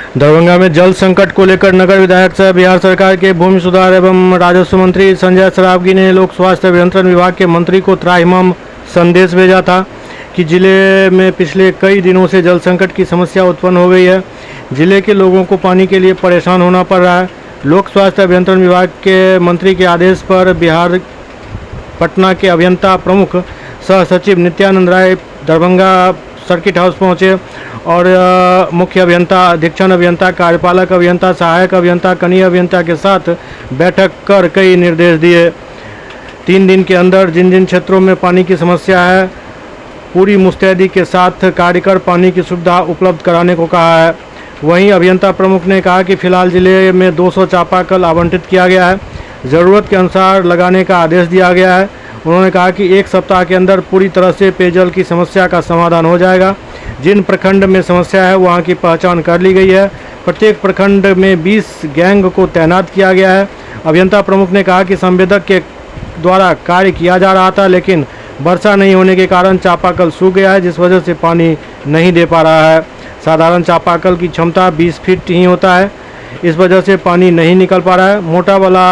दरभंगा में जल संकट को लेकर नगर विधायक सह बिहार सरकार के भूमि सुधार एवं राजस्व मंत्री संजय सरावगी ने लोक स्वास्थ्य अभियंत्रण विभाग के मंत्री को त्राहिमाम संदेश भेजा था कि जिले में पिछले कई दिनों से जल संकट की समस्या उत्पन्न हो गई है। जिले के लोगों को पानी के लिए परेशान होना पड़ रहा है। लोक स्वास्थ्य अभियंत्रण विभाग के मंत्री के आदेश पर बिहार पटना के अभियंता प्रमुख सह सचिव नित्यानंद राय दरभंगा सर्किट हाउस पहुंचे और मुख्य अभियंता, अधीक्षण अभियंता, कार्यपालक अभियंता, सहायक अभियंता, कनीय अभियंता के साथ बैठक कर कई निर्देश दिए। 3 दिन के अंदर जिन जिन क्षेत्रों में पानी की समस्या है पूरी मुस्तैदी के साथ कार्य कर पानी की सुविधा उपलब्ध कराने को कहा है। वहीं अभियंता प्रमुख ने कहा कि फिलहाल जिले में 200 चापाकल आवंटित किया गया है, ज़रूरत के अनुसार लगाने का आदेश दिया गया है। उन्होंने कहा कि 1 सप्ताह के अंदर पूरी तरह से पेयजल की समस्या का समाधान हो जाएगा। जिन प्रखंड में समस्या है वहां की पहचान कर ली गई है। प्रत्येक प्रखंड में 20 गैंग को तैनात किया गया है। अभियंता प्रमुख ने कहा कि संवेदक के द्वारा कार्य किया जा रहा था, लेकिन वर्षा नहीं होने के कारण चापाकल सूख गया है, जिस वजह से पानी नहीं दे पा रहा है। साधारण चापाकल की क्षमता 20 फीट ही होता है, इस वजह से पानी नहीं निकल पा रहा है। मोटा वाला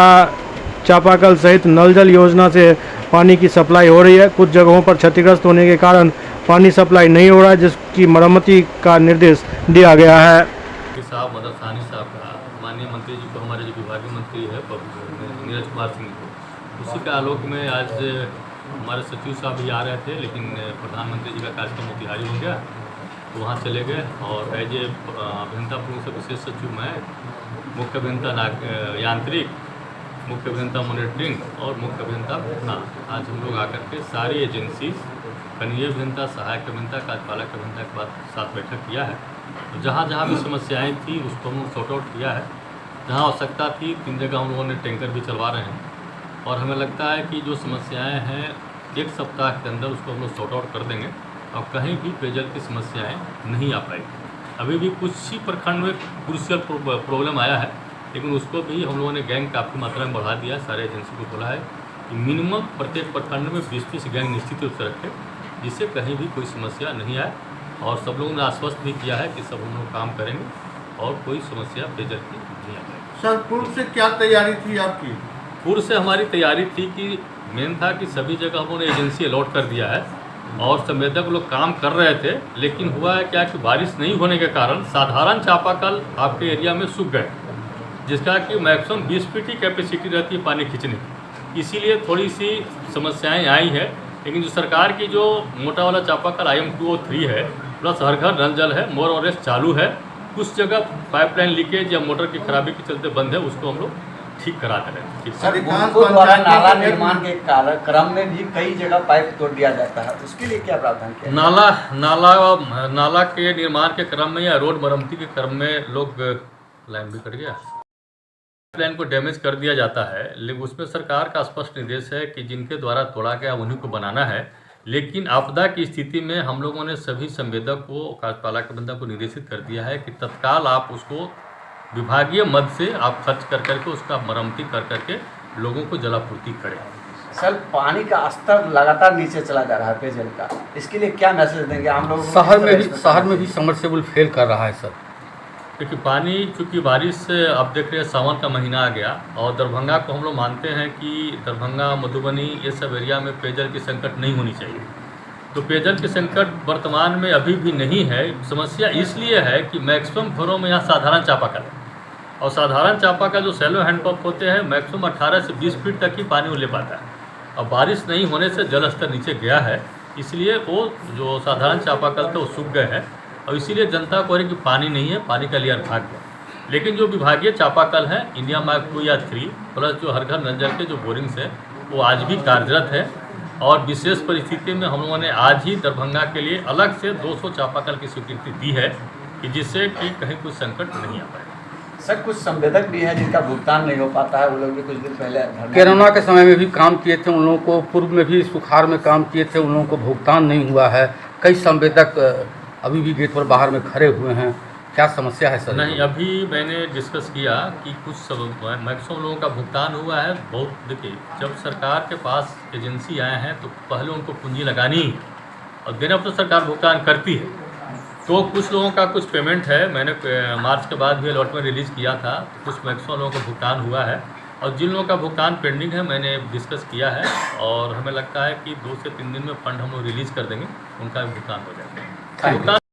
चापाकल सहित नल जल योजना से पानी की सप्लाई हो रही है। कुछ जगहों पर क्षतिग्रस्त होने के कारण पानी सप्लाई नहीं हो रहा है, जिसकी मरम्मती का निर्देश दिया गया है। साहब मदद सानी साहब का माननीय मंत्री जी को, हमारे जो विभागीय मंत्री है नीरज कुमार सिंह को, उसी के आलोक में आज हमारे सचिव साहब भी आ रहे थे, लेकिन प्रधानमंत्री जी का कार्यक्रम मोतिहारी हो गया तो वहाँ चले गए। और एज ए अभियंता प्रमुख से विशेष सचिव मैं, मुख्य अभियंता यांत्रिक, मुख्य अभियंता मॉनिटरिंग और मुख्य अभियंता पटना, आज हम लोग आकर के सारी एजेंसी, कनीय अभियंता, सहायक अभियंता, कार्यपालक अभियंता के साथ बैठक किया है। तो जहाँ जहाँ भी समस्याएं थी उसको हम लोग सॉर्ट आउट किया है। जहाँ आवश्यकता थी 3 जगह हम लोगों ने टैंकर भी चलवा रहे हैं और हमें लगता है कि जो समस्याएं हैं 1 सप्ताह के अंदर उसको हम लोग सॉर्ट आउट कर देंगे और कहीं भी पेयजल की समस्याएँ नहीं आ पाएगी। अभी भी कुछ ही प्रखंड में क्रूशियल प्रॉब्लम आया है, लेकिन उसको भी हम लोगों ने गैंग काफ़ी मात्रा में बढ़ा दिया। सारे एजेंसी को बोला है कि मिनिमम प्रत्येक प्रखंड में 20-20 गैंग निश्चित रूप से रखें, जिससे कहीं भी कोई समस्या नहीं आए। और सब लोगों ने आश्वस्त भी किया है कि सब हम लोग काम करेंगे और कोई समस्या पेयजल की नहीं आएगी। सर, पूर्व से क्या तैयारी थी आपकी? पूर्व से हमारी तैयारी थी कि मेन था कि सभी जगह हम लोगों ने एजेंसी अलॉट कर दिया है और संवेदक लोग काम कर रहे थे, लेकिन हुआ है क्या कि बारिश नहीं होने के कारण साधारण चापाकल आपके एरिया में सूख गए, जिसका कि मैक्सिमम 20 फीट ही कैपेसिटी रहती है पानी खींचने की। इसीलिए थोड़ी सी समस्याएं आई हैं, लेकिन जो सरकार की जो मोटा वाला चापाकल IM-203 है प्लस हर घर नल जल है, मोर और रेस चालू है। कुछ जगह पाइपलाइन लीकेज या मोटर की खराबी के चलते बंद है, उसको हम लोग ठीक करा दे रहे हैं। अधिकांश द्वारा नाला निर्माण के क्रम में भी कई जगह पाइप तोड़ दिया जाता है, उसके लिए क्या प्रावधान किया? नाला के निर्माण के क्रम में या रोड मरम्मती के क्रम में लोग लाइन भी कट गया, पाइपलाइन को डैमेज कर दिया जाता है, लेकिन उसमें सरकार का स्पष्ट निर्देश है कि जिनके द्वारा तोड़ा गया उन्हीं को बनाना है। लेकिन आपदा की स्थिति में हम लोगों ने सभी संवेदक को, कार्यपालक अभियंता को निर्देशित कर दिया है कि तत्काल आप उसको विभागीय मद से आप खर्च कर करके उसका मरम्मती कर करके लोगों को जलापूर्ति करें। सर, पानी का स्तर लगातार नीचे चला जा रहा है पेयजल का, इसके लिए क्या मैसेज देंगे हम लोग? शहर में भी सबमर्सिबल फेल कर रहा है सर, क्योंकि पानी, चूँकि बारिश से आप देख रहे हैं सावन का महीना आ गया और दरभंगा को हम लोग मानते हैं कि दरभंगा, मधुबनी, ये सब एरिया में पेयजल की संकट नहीं होनी चाहिए। तो पेयजल की संकट वर्तमान में अभी भी नहीं है। समस्या इसलिए है कि मैक्सिमम घरों में यहाँ साधारण चापाकल है और साधारण चापाकल जो सैलो हैंडपम्प होते हैं मैक्सिमम 18 से 20 फीट तक ही पानी वो ले पाता है। और बारिश नहीं होने से जल स्तर नीचे गया है, इसलिए वो जो साधारण चापाकल थे वो सूख गए हैं और इसीलिए जनता को कि पानी नहीं है, पानी का लेयर भाग गया। लेकिन जो विभागीय चापाकल हैं इंडिया मार्क 2 या 3 प्लस जो हर घर नल जल के जो बोरिंग्स हैं वो आज भी कार्यरत है। और विशेष परिस्थिति में हम लोगों ने आज ही दरभंगा के लिए अलग से 200 चापाकल की स्वीकृति दी है कि जिससे कि कहीं कुछ संकट नहीं आ पाए। सर, कुछ संवेदक भी हैं जिनका भुगतान नहीं हो पाता है, वो लोग भी कुछ दिन पहले कोरोना के समय में भी काम किए थे, उन लोगों को पूर्व में भी सुखाड़ में काम किए थे, उन लोगों को भुगतान नहीं हुआ है। कई संवेदक अभी भी गेट पर बाहर में खड़े हुए हैं, क्या समस्या है सर? नहीं, अभी मैंने डिस्कस किया कि कुछ मैक्सिमम लोगों का भुगतान हुआ है। बहुत देखिए, जब सरकार के पास एजेंसी आए हैं तो पहले उनको पूंजी लगानी और देना तो सरकार भुगतान करती है, तो कुछ लोगों का कुछ पेमेंट है, मैंने मार्च के बाद भी अलॉटमेंट रिलीज़ किया था, तो कुछ मैक्सिमम लोगों का भुगतान हुआ है और जिन लोगों का भुगतान पेंडिंग है मैंने डिस्कस किया है और हमें लगता है कि 2 से 3 दिन में फंड हम लोग रिलीज़ कर देंगे, उनका भी भुगतान हो जाएगा। भुगतान